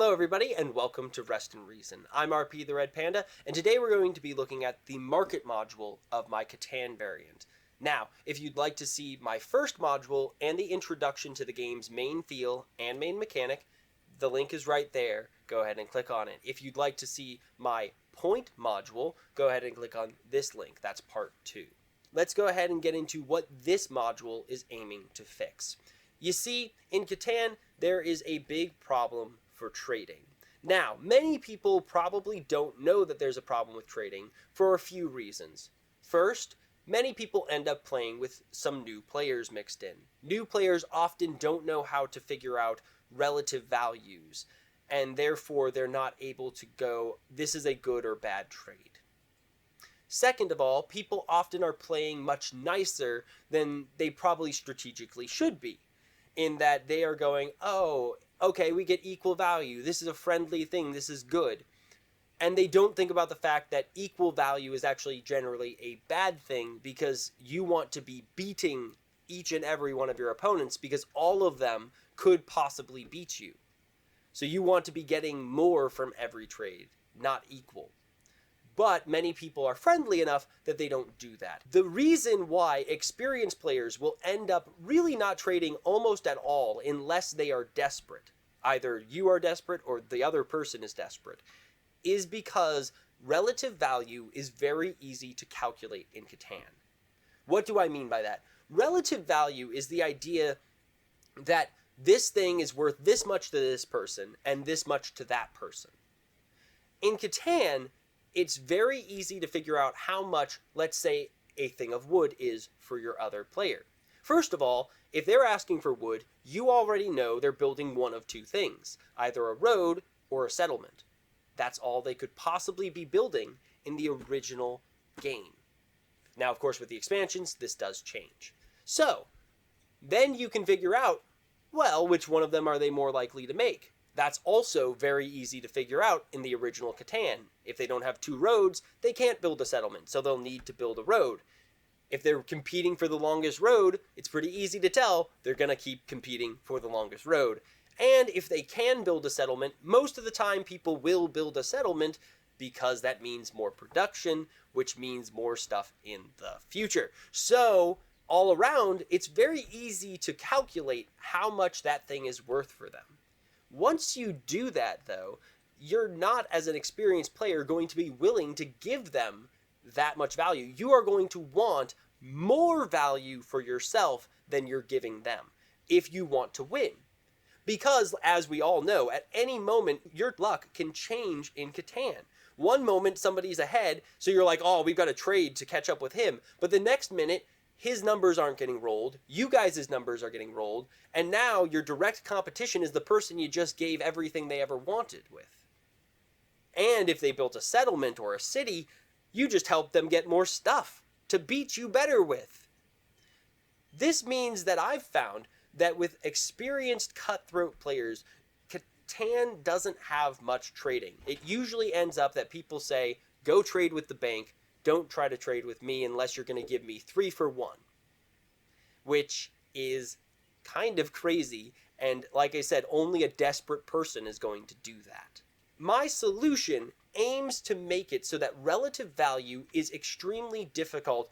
Hello everybody and welcome to Rest and Reason. I'm RP the Red Panda, and today we're going to be looking at the market module of my Catan variant. Now, if you'd like to see my first module and the introduction to the game's main feel and main mechanic, the link is right there. Go ahead and click on it. If you'd like to see my point module, go ahead and click on this link. That's part 2. Let's go ahead and get into what this module is aiming to fix. You see, in Catan, there is a big problem for trading. Now, many people probably don't know that there's a problem with trading for a few reasons. First, many people end up playing with some new players mixed in. New players often don't know how to figure out relative values, and therefore they're not able to go, this is a good or bad trade. Second of all, people often are playing much nicer than they probably strategically should be, in that they are going, oh, okay, we get equal value, this is a friendly thing, this is good. And they don't think about the fact that equal value is actually generally a bad thing, because you want to be beating each and every one of your opponents, because all of them could possibly beat you. So you want to be getting more from every trade, not equal. But many people are friendly enough that they don't do that. The reason why experienced players will end up really not trading almost at all unless they are desperate, either you are desperate or the other person is desperate, is because relative value is very easy to calculate in Catan. What do I mean by that? Relative value is the idea that this thing is worth this much to this person and this much to that person. In Catan, it's very easy to figure out how much, let's say, a thing of wood is for your other player. First of all, if they're asking for wood, you already know they're building one of two things, either a road or a settlement. That's all they could possibly be building in the original game. Now, of course, with the expansions, this does change. So, then you can figure out, well, which one of them are they more likely to make? That's also very easy to figure out in the original Catan. If they don't have two roads, they can't build a settlement, so they'll need to build a road. If they're competing for the longest road, it's pretty easy to tell they're going to keep competing for the longest road. And if they can build a settlement, most of the time people will build a settlement because that means more production, which means more stuff in the future. So, all around, it's very easy to calculate how much that thing is worth for them. Once you do that, though, you're not, as an experienced player, going to be willing to give them that much value. You are going to want more value for yourself than you're giving them if you want to win. Because, as we all know, at any moment, your luck can change in Catan. One moment, somebody's ahead, so you're like, oh, we've got to trade to catch up with him. But the next minute, his numbers aren't getting rolled, you guys' numbers are getting rolled, and now your direct competition is the person you just gave everything they ever wanted with. And if they built a settlement or a city, you just helped them get more stuff to beat you better with. This means that I've found that with experienced cutthroat players, Catan doesn't have much trading. It usually ends up that people say, go trade with the bank, don't try to trade with me unless you're going to give me 3 for 1. Which is kind of crazy, and like I said, only a desperate person is going to do that. My solution aims to make it so that relative value is extremely difficult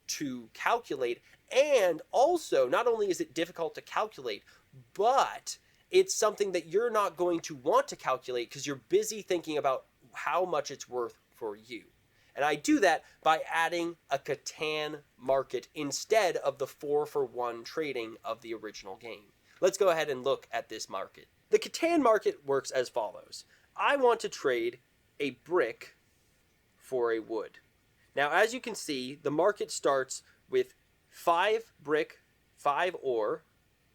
to calculate, and also, not only is it difficult to calculate, but it's something that you're not going to want to calculate because you're busy thinking about how much it's worth for you. And I do that by adding a Catan market instead of the 4 for 1 trading of the original game. Let's go ahead and look at this market. The Catan market works as follows. I want to trade a brick for a wood. Now, as you can see, the market starts with 5 brick, 5 ore,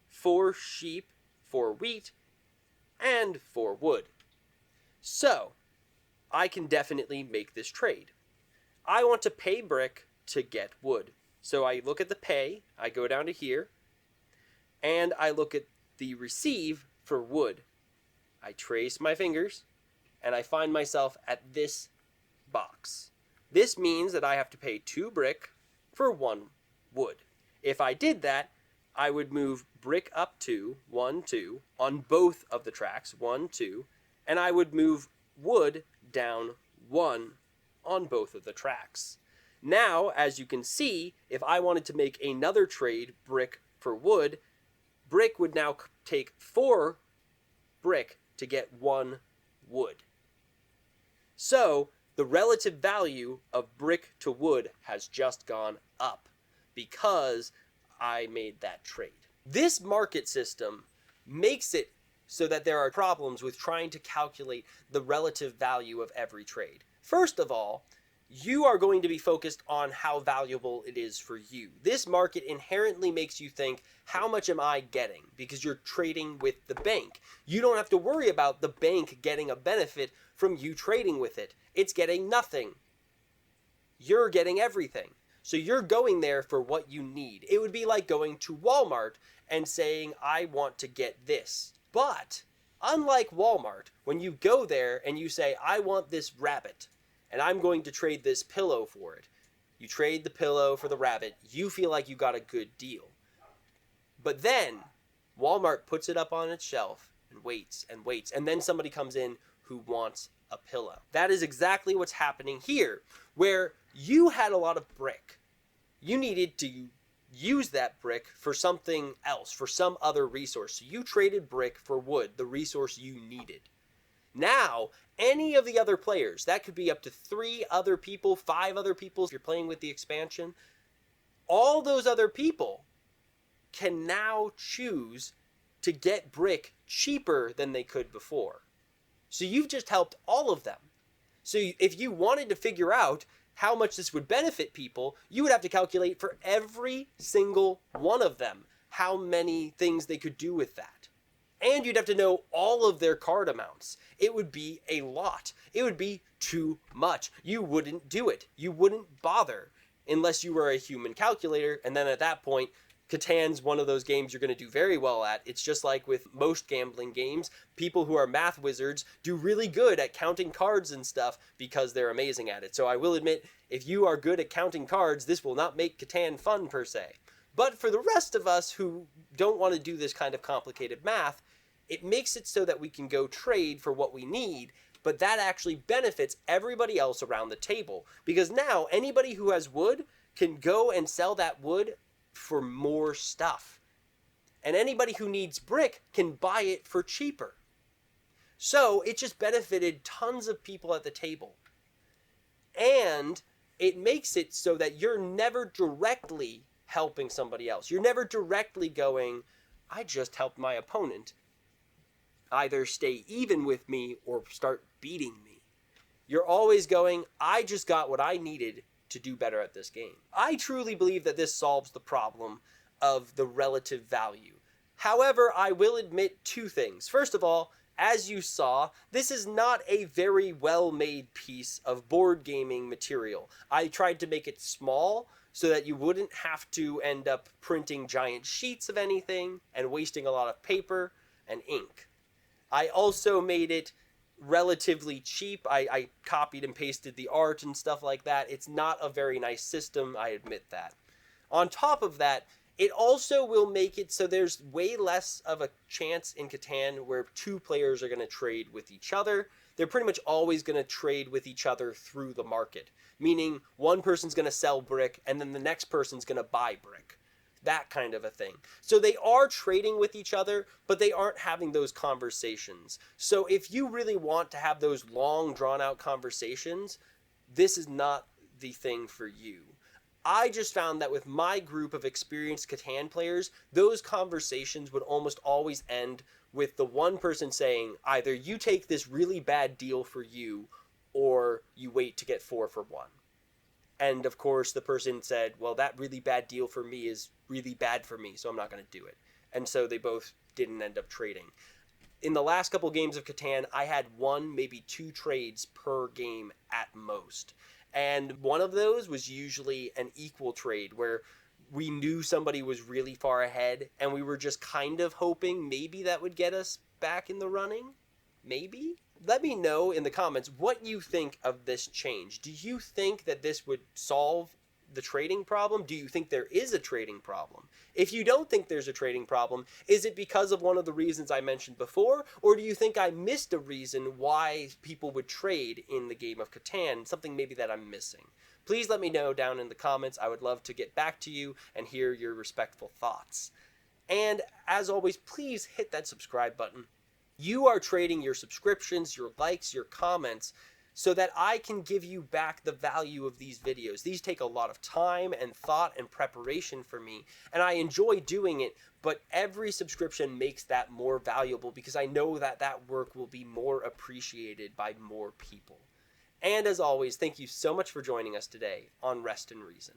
4 sheep, 4 wheat, and 4 wood. So, I can definitely make this trade. I want to pay brick to get wood. So I look at the pay, I go down to here, and I look at the receive for wood. I trace my fingers, and I find myself at this box. This means that I have to pay 2 brick for 1 wood. If I did that, I would move brick up 2, 1, 2, on both of the tracks, 1, 2, and I would move wood down 1 on both of the tracks. Now, as you can see, if I wanted to make another trade, brick for wood, brick would now take 4 brick to get 1 wood. So, the relative value of brick to wood has just gone up because I made that trade. This market system makes it so that there are problems with trying to calculate the relative value of every trade. First of all, you are going to be focused on how valuable it is for you. This market inherently makes you think, how much am I getting? Because you're trading with the bank. You don't have to worry about the bank getting a benefit from you trading with it. It's getting nothing. You're getting everything. So you're going there for what you need. It would be like going to Walmart and saying, I want to get this. But unlike Walmart, when you go there and you say, I want this rabbit, and I'm going to trade this pillow for it. You trade the pillow for the rabbit. You feel like you got a good deal. But then Walmart puts it up on its shelf and waits and waits. And then somebody comes in who wants a pillow. That is exactly what's happening here, where you had a lot of brick. You needed to use that brick for something else, for some other resource. So you traded brick for wood, the resource you needed. Now, any of the other players, that could be up to 3 other people, 5 other people if you're playing with the expansion, all those other people can now choose to get brick cheaper than they could before. So you've just helped all of them. So if you wanted to figure out how much this would benefit people, you would have to calculate for every single one of them how many things they could do with that. And you'd have to know all of their card amounts. It would be a lot. It would be too much. You wouldn't do it. You wouldn't bother unless you were a human calculator. And then at that point, Catan's one of those games you're going to do very well at. It's just like with most gambling games. People who are math wizards do really good at counting cards and stuff because they're amazing at it. So I will admit, if you are good at counting cards, this will not make Catan fun per se. But for the rest of us who don't want to do this kind of complicated math, it makes it so that we can go trade for what we need, but that actually benefits everybody else around the table. Because now anybody who has wood can go and sell that wood for more stuff. And anybody who needs brick can buy it for cheaper. So it just benefited tons of people at the table. And it makes it so that you're never directly helping somebody else. You're never directly going, I just helped my opponent either stay even with me or start beating me. You're always going, I just got what I needed to do better at this game. I truly believe that this solves the problem of the relative value. However, I will admit 2 things. First of all, as you saw, this is not a very well-made piece of board gaming material. I tried to make it small so that you wouldn't have to end up printing giant sheets of anything and wasting a lot of paper and ink. I also made it relatively cheap. I copied and pasted the art and stuff like that. It's not a very nice system, I admit that. On top of that, it also will make it so there's way less of a chance in Catan where 2 players are going to trade with each other. They're pretty much always going to trade with each other through the market, meaning one person's going to sell brick and then the next person's going to buy brick. That kind of a thing. So they are trading with each other, but they aren't having those conversations. So if you really want to have those long, drawn-out conversations, this is not the thing for you. I just found that with my group of experienced Catan players, those conversations would almost always end with the one person saying, either you take this really bad deal for you, or you wait to get 4 for 1. And of course, the person said, well, that really bad deal for me is really bad for me, so I'm not going to do it. And so they both didn't end up trading. In the last couple games of Catan, I had 1, maybe 2 trades per game at most. And one of those was usually an equal trade where we knew somebody was really far ahead and we were just kind of hoping maybe that would get us back in the running. Maybe? Let me know in the comments what you think of this change. Do you think that this would solve the trading problem? Do you think there is a trading problem? If you don't think there's a trading problem, is it because of one of the reasons I mentioned before? Or do you think I missed a reason why people would trade in the game of Catan, something maybe that I'm missing? Please let me know down in the comments. I would love to get back to you and hear your respectful thoughts. And as always, please hit that subscribe button. You are trading your subscriptions, your likes, your comments, so that I can give you back the value of these videos. These take a lot of time and thought and preparation for me, and I enjoy doing it, but every subscription makes that more valuable because I know that that work will be more appreciated by more people. And as always, thank you so much for joining us today on Rest and Reason.